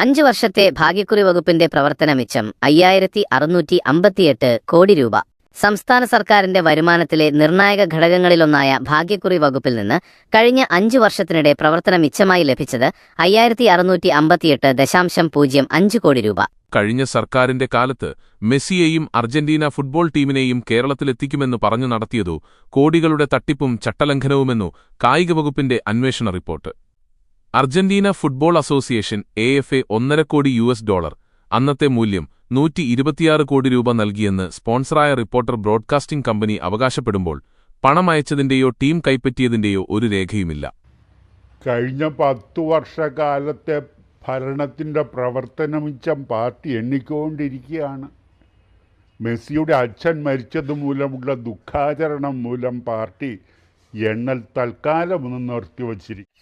5 വർഷത്തെ ഭാഗ്യക്കുറി വകുപ്പിന്റെ പ്രവർത്തന മിച്ചം 5658 കോടി രൂപ. സംസ്ഥാന സർക്കാരിന്റെ വരുമാനത്തിലെ നിർണായക ഘടകങ്ങളിലൊന്നായ ഭാഗ്യക്കുറി വകുപ്പിൽ നിന്ന് കഴിഞ്ഞ 5 വർഷത്തിനിടെ പ്രവർത്തന മിച്ചമായി ലഭിച്ചത് 5658.05 കോടി രൂപ. കഴിഞ്ഞ സർക്കാരിന്റെ കാലത്ത് മെസ്സിയെയും അർജന്റീന ഫുട്ബോൾ ടീമിനെയും കേരളത്തിലെത്തിക്കുമെന്ന് പറഞ്ഞു നടത്തിയതോ കോടികളുടെ തട്ടിപ്പും ചട്ടലംഘനവുമെന്നു കായിക വകുപ്പിന്റെ അന്വേഷണ report. Argentina football association AFA $1.5 കോടി, അന്നത്തെ മൂല്യം 126 കോടി രൂപ നൽകിയെന്ന് സ്പോൺസറായ റിപ്പോർട്ടർ ബ്രോഡ്കാസ്റ്റിംഗ് കമ്പനി അവകാശപ്പെടുമ്പോൾ പണമയച്ചതിന്റെയോ ടീം കൈപ്പറ്റിയതിന്റെയോ ഒരു രേഖയുമില്ല. കഴിഞ്ഞ 10 വർഷക്കാലത്തെ ഭരണത്തിൻ്റെ പ്രവർത്തനമിച്ചം പാർട്ടി എണ്ണിക്കൊണ്ടിരിക്കുകയാണ്. മെസ്സിയുടെ അച്ഛൻ മരിച്ചതുമൂലമുള്ള ദുഃഖാചരണം മൂലം പാർട്ടി എണ്ണൽ തൽക്കാലം ഒന്ന് നിർത്തിവച്ചിരിക്കും.